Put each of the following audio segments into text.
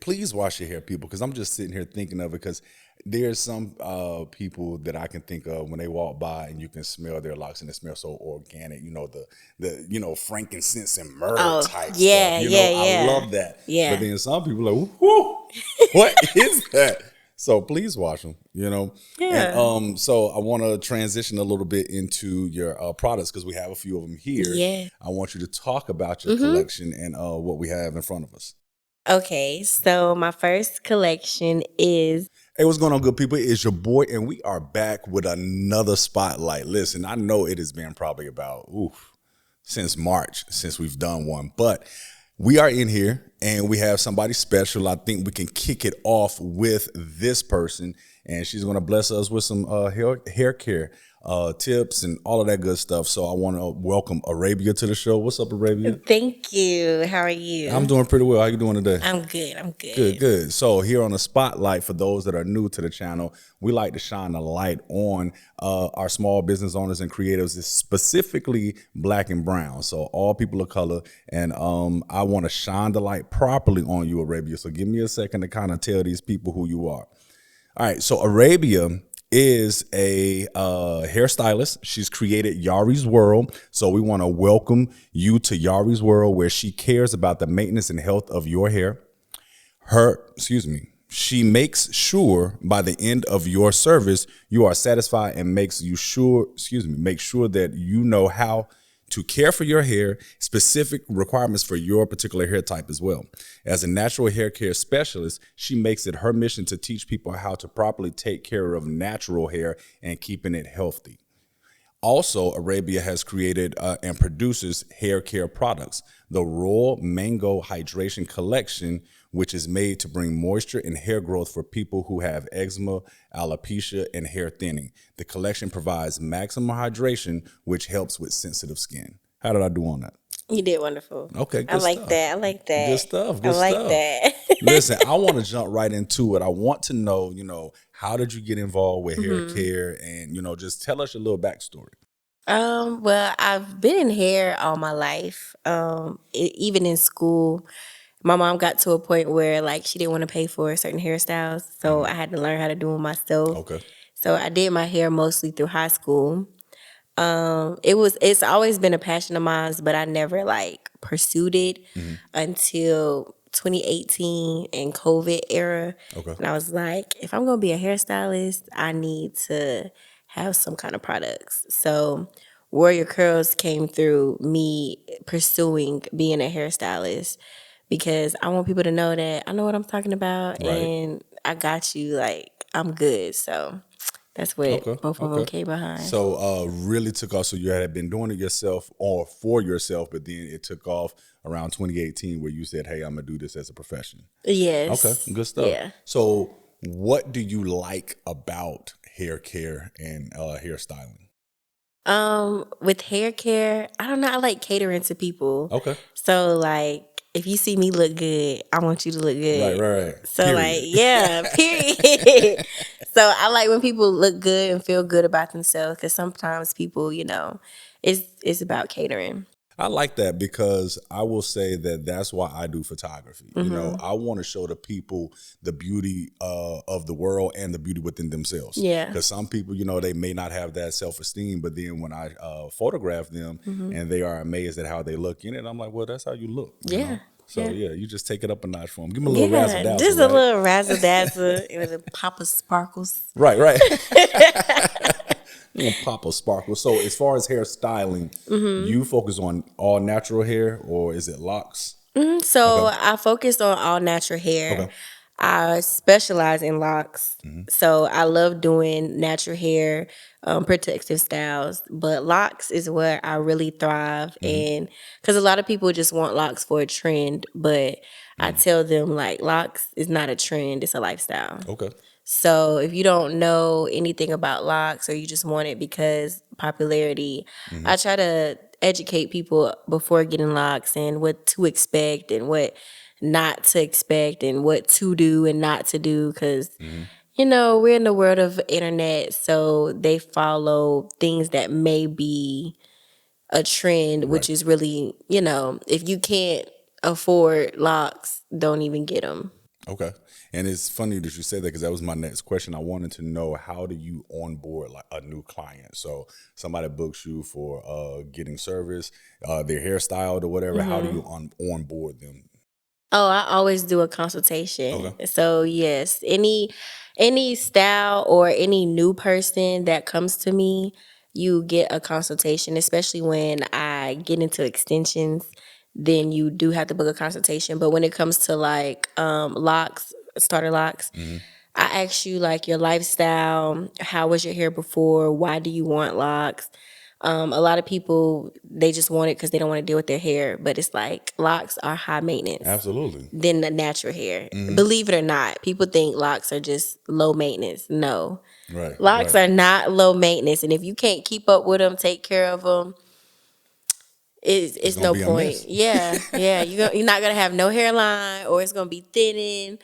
please wash your hair, people, because I'm just sitting here thinking of it. Because there's some people that I can think of when they walk by and you can smell their locks and it smells so organic. The frankincense and myrrh Oh, type stuff. yeah, yeah, I yeah. love that. But Yeah. then some people are like, whoo, what is that? So please wash them. And Yeah. so I want to transition a little bit into your products because we have a few of them here. Yeah. I want you to talk about your Mm-hmm. collection and what we have in front of us. Okay, so my first collection is Hey, what's going on, good people? It's your boy, and we are back with another spotlight. Listen, I know it has been probably about since March since we've done one, but we are in here and we have somebody special. I think we can kick it off with this person, and she's going to bless us with some hair care tips and all of that good stuff. So I want to welcome Arabia to the show. What's up, Arabia? thank you. How are I'm you? doing pretty well. How you doing today? I'm good. I'm Good, good. good. So here on the spotlight, for those that are new to the channel, we like to shine a light on our small business owners and creatives, specifically Black and brown. So all people of color, and I want to shine the light properly on you, Arabia. So give me a second to kind of tell these people who you are. All right. So Arabia is a hairstylist. She's created Yari's World. So we want to welcome you to Yari's World, where she cares about the maintenance and health of your hair. She makes sure by the end of your service, you are satisfied and make sure that you know how to care for your hair, specific requirements for your particular hair type as well. As a natural hair care specialist, she makes it her mission to teach people how to properly take care of natural hair and keeping it healthy. Also, Arabia has created and produces hair care products. The Raw Mango Hydration Collection, which is made to bring moisture and hair growth for people who have eczema, alopecia, and hair thinning. The collection provides maximum hydration, which helps with sensitive skin. How did I do on that? You did wonderful. Okay, I good like stuff. that. I like Good that. stuff. I Good like stuff. that. Listen, I want to jump right into it. I want to know, how did you get involved with hair Mhm. care, and just tell us your little backstory. Well, I've been in hair all my life. Even in school, my mom got to a point where like she didn't want to pay for certain hairstyles, so I had to learn how to do them myself. Okay. So I did my hair mostly through high school. It's always been a passion of mine, but I never like pursued it until 2018 and COVID era. Okay. And I was like, if I'm gonna be a hairstylist, I need to have some kind of products. So Warrior Curls came through me pursuing being a hairstylist because I want people to know that I know what I'm talking about Right. and I got you. Like I'm good. So that's Okay. what both of them Okay. came behind. So really took off. So you had been doing it yourself or for yourself, but then it took off around 2018 where you said, hey, I'm gonna do this as a profession. Okay, Yes. good stuff. Yeah. So what do you like about hair care and hairstyling? With hair care, I don't know. I like catering to people. Okay. So like, if you see me look good, I want you to look Right, good. right, right. So like, Period. yeah, period. So I like when people look good and feel good about themselves because sometimes people, it's about catering. I like that because I will say that that's why I do photography. I want to show the people the beauty of the world and the beauty within themselves. Yeah. Because some people, they may not have that self-esteem, but then when I photograph them and they are amazed at how they look in it, I'm like, well, that's how you look. Yeah. So Yeah. you just take it up a notch for them. Give them a little razzle Yeah, dazzle, just a right? little razzle dazzle with a pop of sparkles. Right, right. Pop a sparkle. So as far as hairstyling, you focus on all natural hair or is it locks? So Okay. I focused on all natural hair. Okay. I specialize in locks. So I love doing natural hair, protective styles. But locks is where I really thrive. And because a lot of people just want locks for a trend, but I tell them like locks is not a trend, it's a lifestyle. Okay. So if you don't know anything about locks or you just want it because popularity, I try to educate people before getting locks and what to expect and what not to expect and what to do and not to do because we're in the world of internet, so they follow things that may be a trend, Right. which is really, if you can't afford locks, don't even get them. Okay. And it's funny that you said that because that was my next question. I wanted to know, how do you onboard like a new client? So somebody books you for getting service, their hairstyle or whatever. How do you onboard them? Oh, I always do a consultation. Okay. So yes, any style or any new person that comes to me, you get a consultation, especially when I get into extensions, then you do have to book a consultation. But when it comes to like locks, starter locks, I ask you like your lifestyle, how was your hair before, why do you want locks? A lot of people they just want it because they don't want to deal with their hair, but it's like locks are high maintenance Absolutely. than the natural hair. Believe it or not, people think locks are just low maintenance. No, Right. locks Right. are not low maintenance, and if you can't keep up with them, take care of them, It's it's gonna no be a point. mess. Yeah, yeah, you're not gonna have no hairline, or it's gonna be thinning,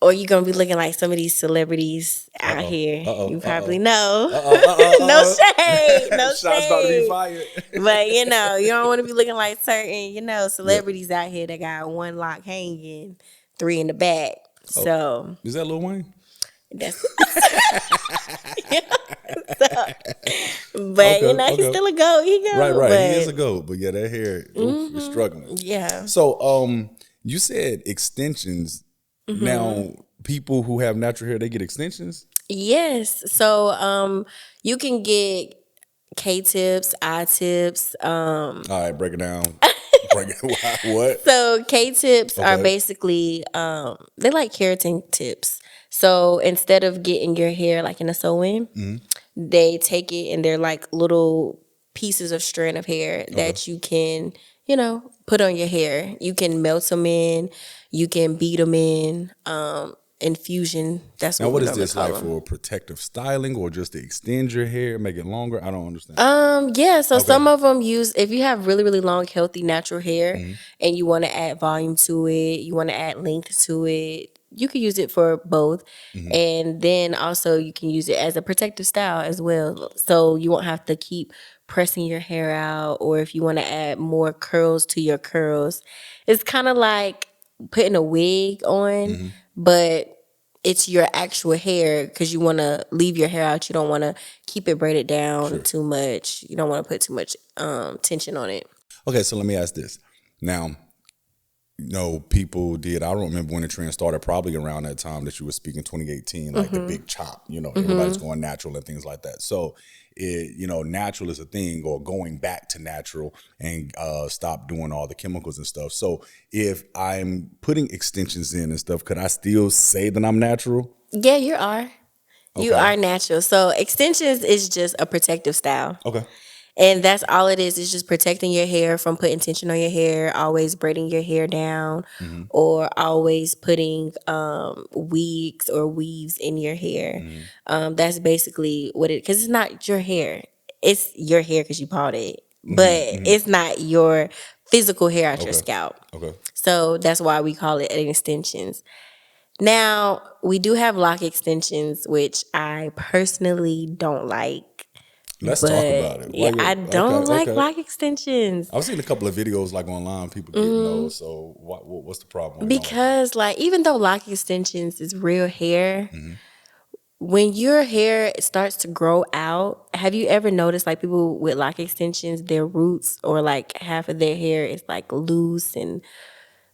or you're gonna be looking like some of these celebrities Uh out oh. here. Uh oh. You Uh probably oh. know. Uh oh. Uh oh. No Uh shade, oh. no Shots about to be shade. fired. But you don't want to be looking like certain, Yeah. celebrities out here that got one lock hanging, three in the back. Oh, So is that Lil Wayne? that's but Okay. he's Okay. still a goat. He Right. go. Right. He is But a goat, but yeah, that hair, oof, is struggling. yeah. So, you said extensions. Now, people who have natural hair, they get extensions. Yes. So you can get K tips, I tips. All right, break it down. Break it. What? So K tips are Okay. basically they like keratin tips. So instead of getting your hair like in a sew-in, they take it and they're like little pieces of strand of hair Okay. that you can, put on your hair. You can melt them in, you can beat them in, infusion. That's Now, what we what is normally this call like them. for protective styling or just to extend your hair, make it longer? I don't understand. Yeah, so Okay. some of them use if you have really, really long, healthy, natural hair and you want to add volume to it, you want to add length to it, you can use it for both. And then also you can use it as a protective style as well. So you won't have to keep pressing your hair out, or if you want to add more curls to your curls. It's kind of like putting a wig on, but it's your actual hair because you want to leave your hair out. You don't want to keep it braided down Sure. too much. You don't want to put too much tension on it. Okay, so let me ask this. Now, people did. I don't remember when the trend started. Probably around that time that you were speaking, 2018, like the big chop. Everybody's going natural and things like that. So, natural is a thing, or going back to natural and stop doing all the chemicals and stuff. So, if I'm putting extensions in and stuff, could I still say that I'm natural? Yeah, you are. You Okay. are natural. So extensions is just a protective style. Okay. And that's all it is. It's just protecting your hair from putting tension on your hair, always braiding your hair down, or always putting wigs or weaves in your hair. That's basically what because it's not your hair. It's your hair because you bought it, but it's not your physical hair out your Okay. scalp. Okay. So that's why we call it extensions. Now, we do have lock extensions, which I personally don't like. Let's talk But about it. Why yeah, I you? Okay. don't like Okay. lock extensions I've seen a couple of videos like online, people getting those. So, what's the problem? Why you don't like that? because, like, even though lock extensions is real hair, when your hair starts to grow out, have you ever noticed like people with lock extensions, their roots or like half of their hair is like loose and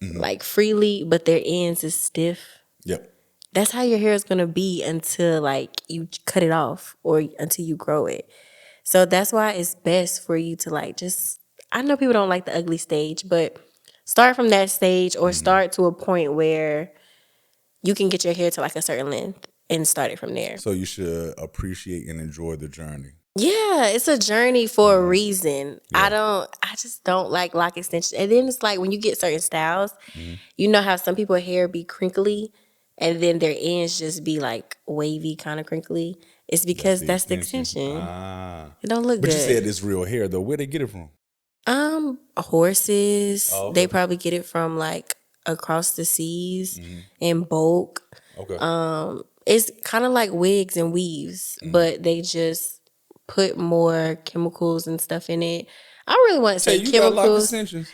like freely, but their ends is stiff? Yep. That's how your hair is gonna be until like you cut it off or until you grow it. So that's why it's best for you to like just I know people don't like the ugly stage, but start from that stage or start to a point where you can get your hair to like a certain length and start it from there. So you should appreciate and enjoy the journey. Yeah, it's a journey for a reason. Yeah. I just don't like lock extensions. And then it's like when you get certain styles, you know how some people hair be crinkly and then their ends just be like wavy, kind of crinkly. It's That's because the that's the extension. extension. Ah. It don't look But you said good. it's real hair though. Where they get it from? Horses, Oh, they okay. probably get it from like across the seas in bulk. Okay. It's kind of like wigs and weaves, but they just put more chemicals and stuff in it. I don't really want to Hey, say you got lock chemicals. extensions.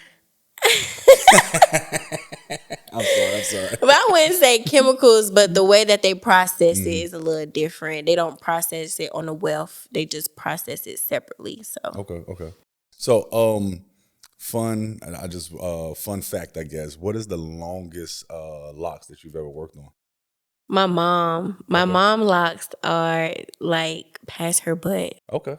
I'm sorry. I'm sorry. But I wouldn't say chemicals, but the way that they process it is a little different. They don't process it on the weft; they just process it separately. So Okay. Okay. So, fun. I just fun fact, I guess. What is the longest locks that you've ever worked on? my Okay. mom locks are like past her butt. Okay.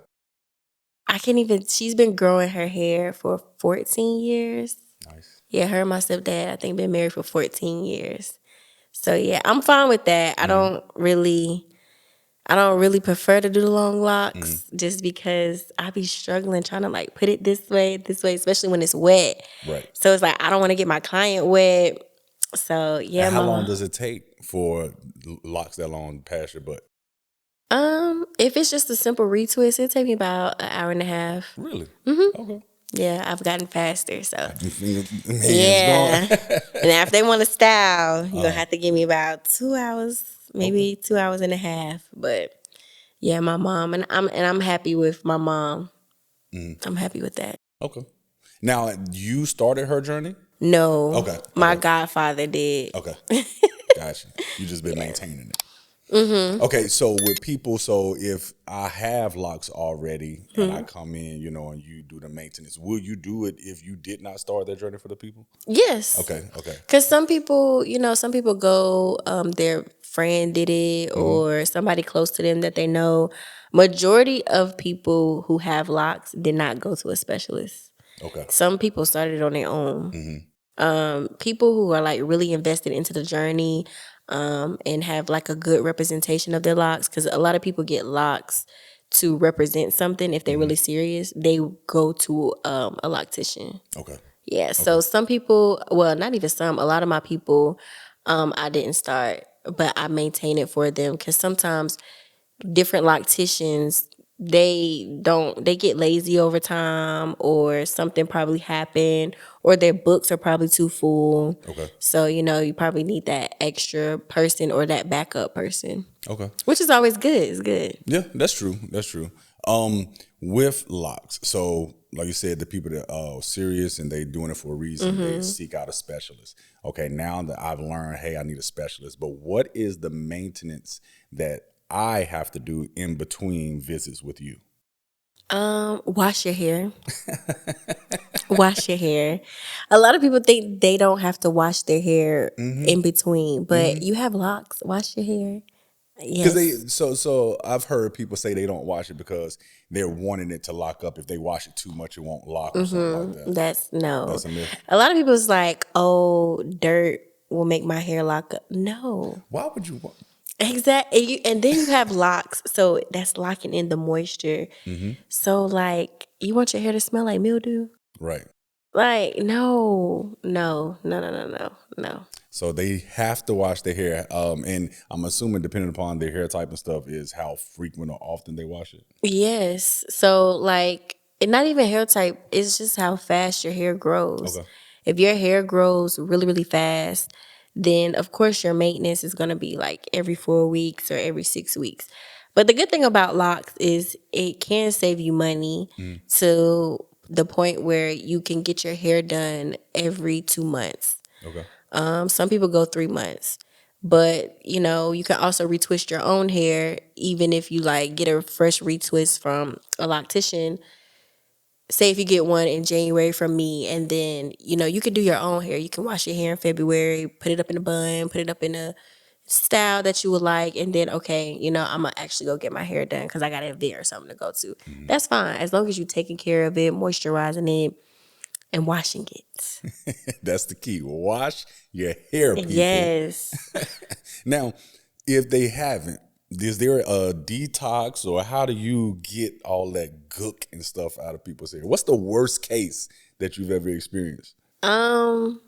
I can't even. She's been growing her hair for 14 years. Nice. Yeah, her and my stepdad, I think, been married for 14 years. So yeah, I'm fine with that. I don't really prefer to do the long locks just because I be struggling trying to like put it this way, especially when it's wet. Right. So it's like I don't want to get my client wet. So yeah, And how long mama. does it take for locks that long past your butt? If it's just a simple retwist, it take me about an hour and a half. Really? Okay. Yeah, I've gotten faster. So Got your hands going. yeah. And now if they want a style, you're gonna have to give me about 2 hours, maybe 2 hours and a half. But yeah, my mom and I'm happy with my mom. I'm happy with that. Okay. Now you started her journey. No, Okay. my Okay. godfather did. Okay. Gotcha. You just been maintaining it. Okay, so with people, so if I have locks already and I come in, and you do the maintenance, will you do it if you did not start that journey for the people? Yes. Okay, okay. Because some people go, their friend did it or somebody close to them that they know. Majority of people who have locks did not go to a specialist. Okay. Some people started on their own. People who are like really invested into the journey and have like a good representation of their locks, because a lot of people get locks to represent something. If they're really serious, they go to a loctician. Okay. Yeah, so some people, well, not even some, a lot of my people, I didn't start, but I maintain it for them because sometimes different locticians, they get lazy over time or something probably happened or their books are probably too full. Okay. So, you probably need that extra person or that backup person, Okay. which is always good. It's good. Yeah, that's true. That's true. With locks, so like you said, the people that are serious and they doing it for a reason, they seek out a specialist. Okay, now that I've learned, hey, I need a specialist, but what is the maintenance that I have to do in between visits with you? Wash your hair. Wash your hair. A lot of people think they don't have to wash their hair in between, but you have locks. Wash your hair. Because Yes. so I've heard people say they don't wash it because they're wanting it to lock up. If they wash it too much, it won't lock or something like that. That's no. That's a myth. A lot of people's like, oh, dirt will make my hair lock up. No. Why would you? Exactly. And then you have locks, so that's locking in the moisture. So like, you want your hair to smell like mildew? Right. Like, no. So they have to wash their hair. And I'm assuming depending upon their hair type and stuff is how frequent or often they wash it. Yes. So like, and not even hair type, it's just how fast your hair grows. Okay. If your hair grows really, really fast, then of course your maintenance is gonna be like every 4 weeks or every 6 weeks. But the good thing about locks is it can save you money to the point where you can get your hair done every 2 months. Okay. Some people go 3 months. But you can also retwist your own hair, even if you like get a fresh retwist from a loctician. Say if you get one in January from me, and then you can do your own hair. You can wash your hair in February, put it up in a bun, put it up in a style that you would like, and then okay, I'm gonna actually go get my hair done because I got an event or something to go to. That's fine as long as you're taking care of it, moisturizing it, and washing it. That's the key. Wash your hair, people. Yes. Now, if they haven't, is there a detox or how do you get all that gook and stuff out of people's hair? What's the worst case that you've ever experienced? Um,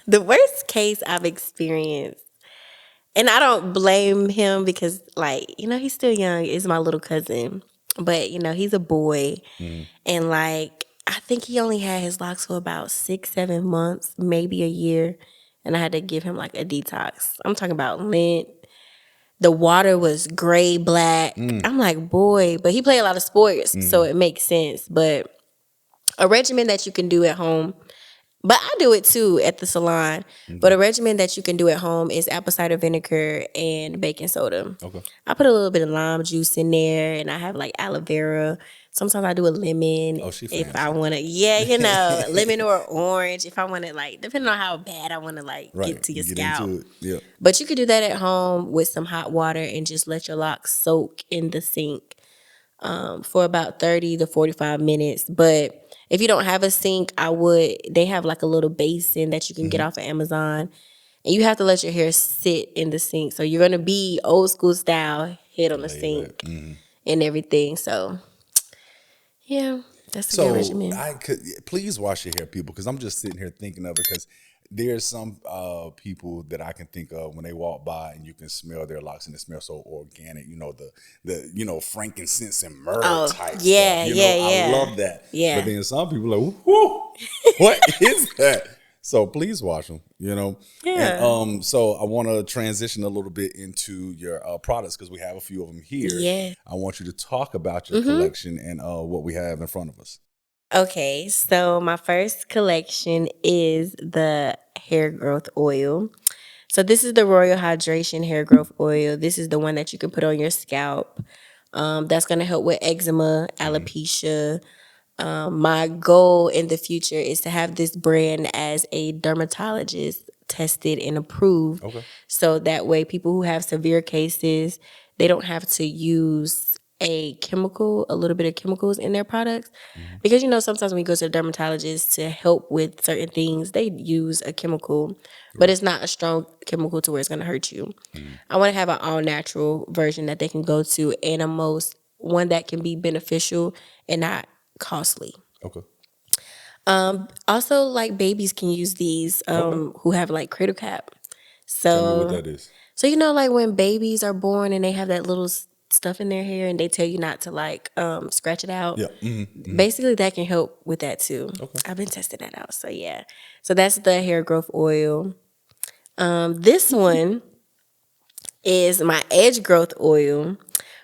the worst case I've experienced, and I don't blame him because, like, he's still young, is my little cousin. But, he's a boy. And, like, I think he only had his locks for about 6, 7 months, maybe a year. And I had to give him, like, a detox. I'm talking about lint. The water was gray, black. I'm like, boy. But he played a lot of sports, so it makes sense. But a regimen that you can do at home But I do it too at the salon. But Okay. a regimen that you can do at home is apple cider vinegar and baking soda. Okay. I put a little bit of lime juice in there, and I have like aloe vera. Sometimes I do a lemon Oh, she if I fancy. want to. Yeah, lemon or orange if I want to, like, depending on how bad I want to like Right. get to your Get scalp. into it. Yeah. But you could do that at home with some hot water and just let your locks soak in the sink for about 30 to 45 minutes. But if you don't have a sink, they have like a little basin that you can get off of Amazon. And you have to let your hair sit in the sink. So you're going to be old school style, head on the Lay back. sink and everything. So, yeah, that's a good So regimen. I could please wash your hair, people, because I'm just sitting here thinking of it. Because there's some people that I can think of when they walk by and you can smell their locks and it smells so organic. You know the frankincense and myrrh Oh, type stuff. yeah, yeah, I yeah. love that. But Yeah. then some people are like, whoo, what is that? So please wash them. And Yeah. so I want to transition a little bit into your products because we have a few of them here. Yeah. I want you to talk about your collection and what we have in front of us. Okay, so my first collection is the hair growth oil. So this is the Royal Hydration Hair Growth Oil. This is the one that you can put on your scalp. That's gonna help with eczema, alopecia. My goal in the future is to have this brand as a dermatologist tested and approved, Okay. so that way people who have severe cases, they don't have to use a little bit of chemicals in their products. Because sometimes when you go to the dermatologist to help with certain things, they use a chemical, but Right. it's not a strong chemical to where it's gonna hurt you. I want to have an all natural version that they can go to, and a most one that can be beneficial and not costly. Okay. Also, like babies can use these Okay. who have like cradle cap. Tell me what So, that is. so like when babies are born and they have that little stuff in their hair and they tell you not to like scratch it out. Yeah. Basically, that can help with that too. Okay. I've been testing that out. So yeah, so that's the hair growth oil. This one is my edge growth oil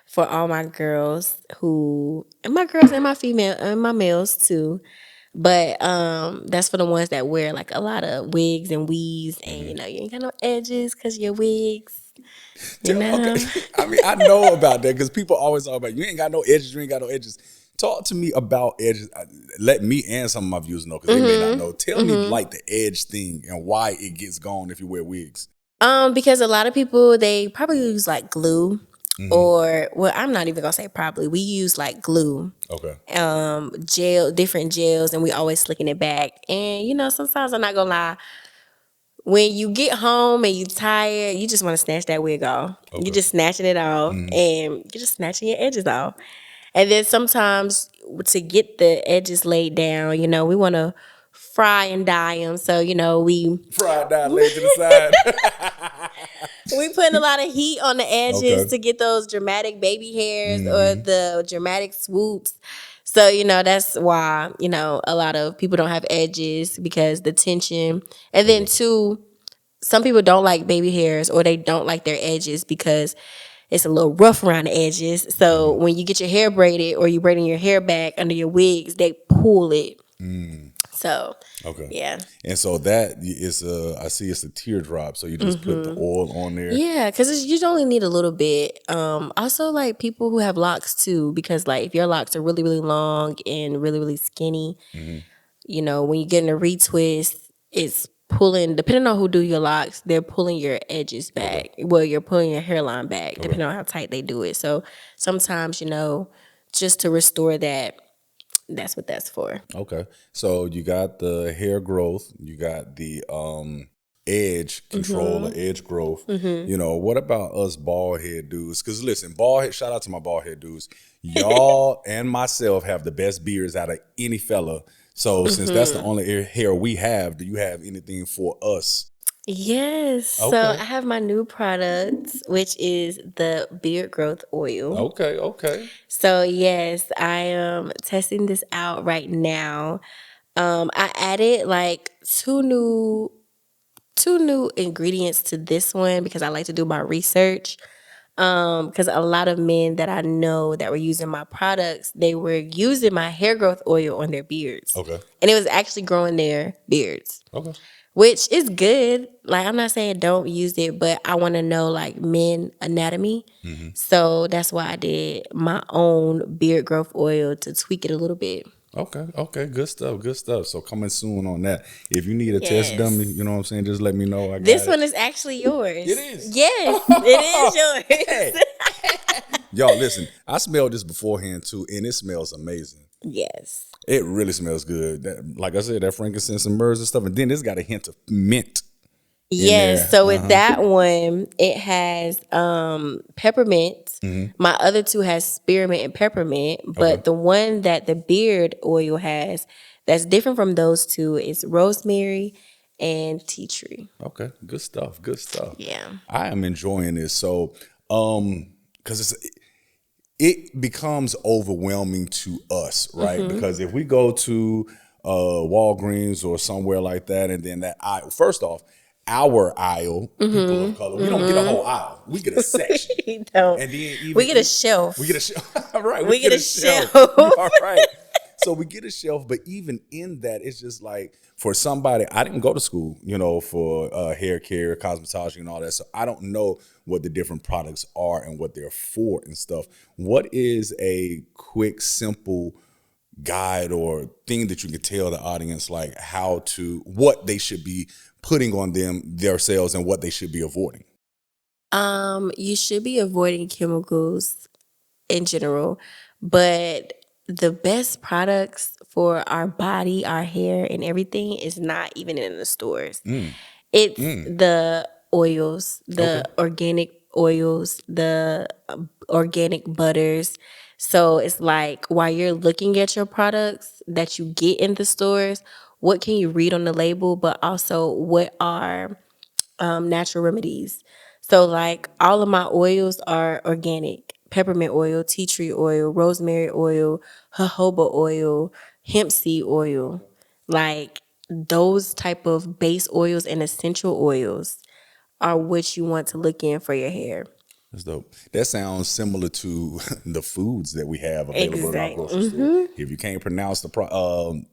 for all my girls and my girls and my female and my males too. But that's for the ones that wear like a lot of wigs and weaves, and you ain't got no edges because your wigs. You Okay. know. I mean, I know about that because people always talk about you ain't got no edges. You ain't got no edges. Talk to me about edges. Let me and some of my viewers know because they may not know. Tell me like the edge thing and why it gets gone if you wear wigs. Because a lot of people they probably use like glue, or well, I'm not even gonna say probably. We use like glue, Okay. different gels, and we always slicking it back. And sometimes I'm not gonna lie, when you get home and you tired, you just want to snatch that wig off. You Okay. just snatching it off, and you're just snatching your edges off. And then sometimes to get the edges laid down, we want to fry and dye them. So we Fried down, laid to the side. we putting a lot of heat on the edges Okay. to get those dramatic baby hairs or the dramatic swoops. So, that's why, a lot of people don't have edges because the tension. And then Okay. two, some people don't like baby hairs or they don't like their edges because it's a little rough around the edges. So when you get your hair braided or you braiding your hair back under your wigs, they pull it. So Okay. yeah. And so that is I see it's a teardrop. So you just put the oil on there. Yeah, because you only need a little bit. Also, like people who have locks too, because like if your locks are really, really long and really, really skinny, when you get in a retwist, it's pulling. Depending on who do your locks, they're pulling your edges Okay. back. Well, you're pulling your hairline back, Okay. depending on how tight they do it. So sometimes, just to restore that, that's what that's for. Okay. So you got the hair growth, you got the edge control, the edge growth. What about us bald head dudes? Because listen, bald head, shout out to my bald head dudes. Y'all and myself have the best beards out of any fella. So since that's the only hair we have, do you have anything for us? Yes. So I Okay. have my new product, which is the beard growth oil. Okay. Okay. So yes, I am testing this out right now. I added like two new ingredients to this one because I like to do my research. Because a lot of men that I know that were using my products, they were using my hair growth oil on their beards. Okay. And it was actually growing their beards. Okay. Which is good. Like, I'm not saying don't use it, but I want to know like men anatomy. So that's why I did my own beard growth oil to tweak it a little bit. Okay. Okay. Good stuff. Good stuff. So coming soon on that. If you need a test Yes. dummy, you know what I'm saying, just let me know. I got This it. one is actually yours. It is? Yes, it is yours. Hey. Y'all, listen, I smelled this beforehand too, and it smells amazing. Yes. It really smells good. Like I said, that frankincense and myrrh and stuff. And then it's got a hint of mint. Yes. there. So with that one, it has peppermint. My other two has spearmint and peppermint, but the one that the beard oil has that's different from those two is rosemary and tea tree. Okay. Good stuff. Good stuff. Yeah. I am enjoying this. So, because it becomes overwhelming to us, right? Because if we go to Walgreens or somewhere like that, and then that aisle, first off, our aisle, people of color, we don't get a whole aisle. We get a section. We don't. And then even We get a shelf. We get a shelf. Right. We get a shelf. All right. So we get a shelf, but even in that, it's just like for somebody, I didn't go to school, for hair care, cosmetology, and all that. So I don't know what the different products are and what they're for and stuff. What is a quick, simple guide or thing that you can tell the audience, like what they should be putting on themselves and what they should be avoiding? You should be avoiding chemicals in general, but the best products for our body, our hair, and everything is not even in the stores. It's the oils, the organic oils, the organic butters. So it's like while you're looking at your products that you get in the stores, what can you read on the label, but also what are natural remedies. So like all of my oils are organic. Peppermint oil, tea tree oil, rosemary oil, jojoba oil, hemp seed oil. Like those type of base oils and essential oils are what you want to look in for your hair. That's dope. That sounds similar to the foods that we have available in our Exactly. grocery store. If you can't pronounce the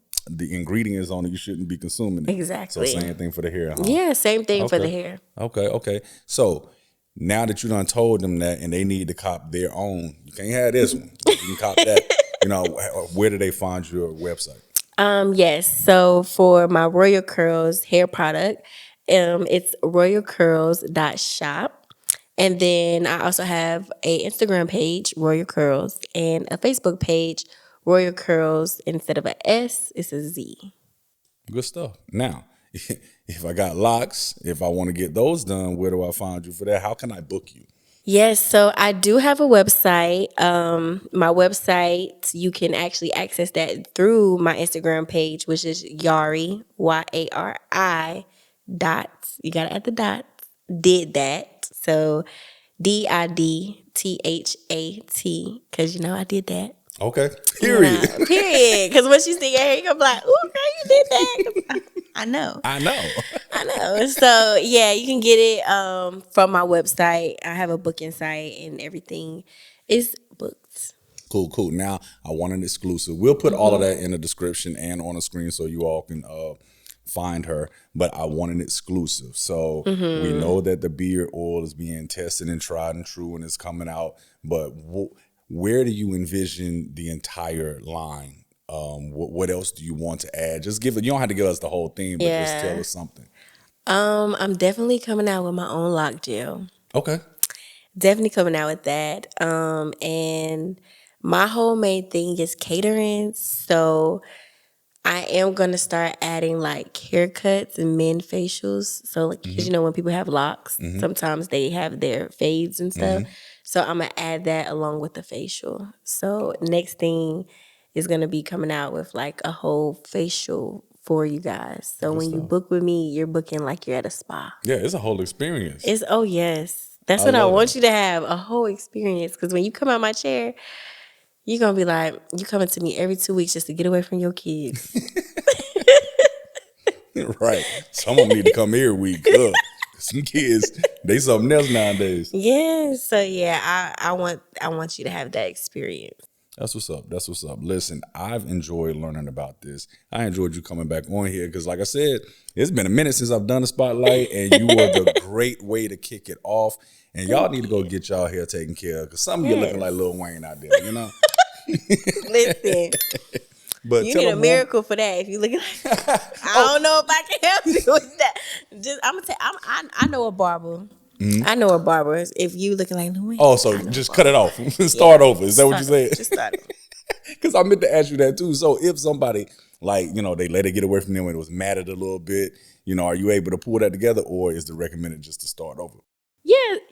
ingredients on it, you shouldn't be consuming it. Exactly. So same thing for the hair, huh? Yeah, same thing for the Okay. hair. Okay. So now that you done told them that and they need to cop their own, you can't have this one. You can cop that. Where do they find your website? Yes. So for my Royal Curls hair product, it's royalcurls.shop. And then I also have a Instagram page, Royal Curls, and a Facebook page, Royal Curls. Instead of a S, it's a Z. Good stuff. Now, if I got locks, if I want to get those done, where do I find you for that? How can I book you? Yes, so I do have a website. My website, you can actually access that through my Instagram page, which is Yari, Yari dots. You got to add the dots. Did that. So DIDTHAT, because I did that. Okay. Period. Yeah, period. Because once you see your hair, you're gonna be like, "Ooh, girl, you did that." 'Cause I know. I know. I know. So yeah, you can get it from my website. I have a booking site and everything is booked. Cool. Now I want an exclusive. We'll put all of that in the description and on the screen so you all can find her. But I want an exclusive. So we know that the beard oil is being tested and tried and true and it's coming out. But where do you envision the entire line? What else do you want to add? Just give it. You don't have to give us the whole thing, but just Yeah. tell us something. I'm definitely coming out with my own lock gel. Okay. Definitely coming out with that. And my whole main thing is catering. So I am gonna start adding like haircuts and men facials. So like, because when people have locks, sometimes they have their fades and stuff. So I'm gonna add that along with the facial. So next thing is gonna be coming out with like a whole facial for you guys. So when you book with me, you're booking like you're at a spa. Yeah, it's a whole experience. Yes. That's what I love want that. you to have, a whole experience. Because when you come out my chair, you're gonna be like, you coming to me every 2 weeks just to get away from your kids. Right. Some of them need to come every week. Some kids They something else nowadays. Yeah. So yeah, I want you to have that experience. That's what's up. That's what's up. Listen, I've enjoyed learning about this. I enjoyed you coming back on here because, like I said, it's been a minute since I've done a spotlight, and you were the great way to kick it off. And y'all need to go get y'all hair taken care of because some of you looking like Lil Wayne out there, you know? Listen, But you tell need a them miracle for that. If you look like, I don't know if I can help you with that. Just I'm gonna tell. I know a barber. I know a barber. If you looking like Lil Wayne, Oh, so I know a just barber. cut it off. Start over. Is that what you Start over. said? Just start over. Because I meant to ask you that too. So if somebody, like, you know, they let it get away from them and it was matted a little bit, you know, are you able to pull that together, or is the recommended just to start over?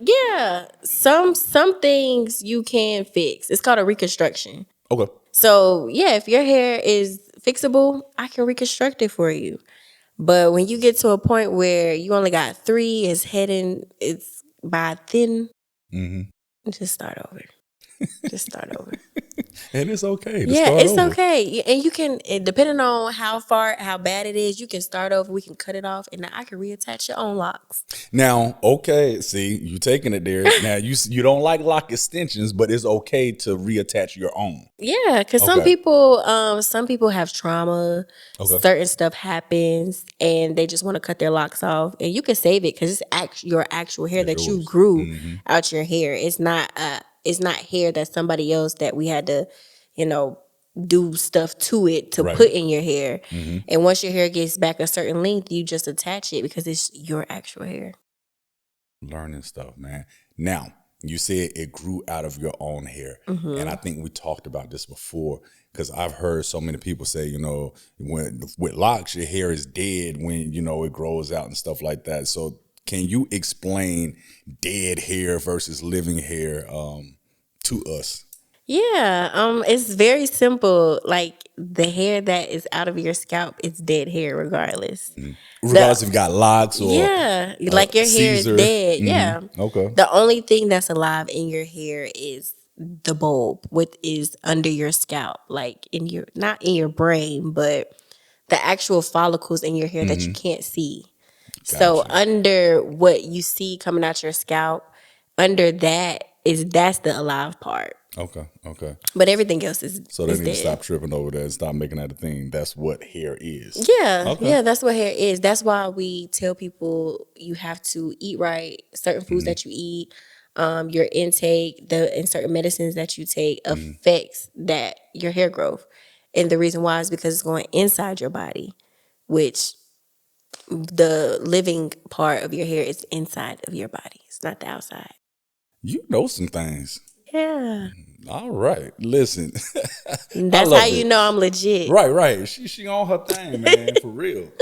Yeah. Some things you can fix. It's called a reconstruction. Okay. So yeah, if your hair is fixable, I can reconstruct it for you. But when you get to a point where you only got three, it's by thin, just start over. Just start over. And it's okay to Yeah, start it's over. okay. And you can, depending on how bad it is, you can start over. We can cut it off, and now I can reattach your own locks. Now, okay, see, you taking it there. Now, you don't like lock extensions, but it's okay to reattach your own. Yeah, because Okay. some people have trauma. Okay. Certain stuff happens, and they just want to cut their locks off. And you can save it because it's your actual hair That's that you yours. grew out your hair. It's not hair that somebody else that we had to, you know, do stuff to it to Right. put in your hair. And once your hair gets back a certain length, you just attach it because it's your actual hair. Learning stuff, man. Now, you said it grew out of your own hair. And I think we talked about this before because I've heard so many people say, you know, when with locks, your hair is dead when, you know, it grows out and stuff like that. So can you explain dead hair versus living hair to us? Yeah, it's very simple. Like the hair that is out of your scalp is dead hair regardless. Regardless if you got locks or Yeah, like your hair is Caesar. dead. Yeah. Okay. The only thing that's alive in your hair is the bulb, what is under your scalp, like in your not in your brain, but the actual follicles in your hair that you can't see. So Gotcha. under what you see coming out your scalp, under that's the alive part. Okay. Okay. But everything else So they is need to dead. stop tripping over that and stop making that a thing. That's what hair is. Yeah, Okay. yeah, that's what hair is. That's why we tell people you have to eat right. Certain foods that you eat, your intake, and certain medicines that you take affects that your hair growth. And the reason why is because it's going inside your body, which the living part of your hair is inside of your body. It's not the outside. You know some things. Yeah, All right. Listen, I that's how love you it. know I'm legit. Right. She on her thing, man, for real.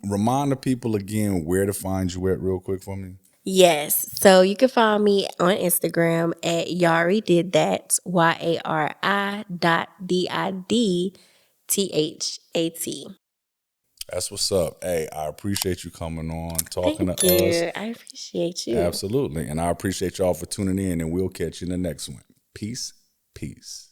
Remind the people again where to find you at real quick for me. Yes. So you can find me on Instagram at Yari did that. YARI.DIDTHAT. That's what's up. Hey, I appreciate you coming on, talking Thank to us. you. I appreciate you. Absolutely. And I appreciate y'all for tuning in, and we'll catch you in the next one. Peace. Peace.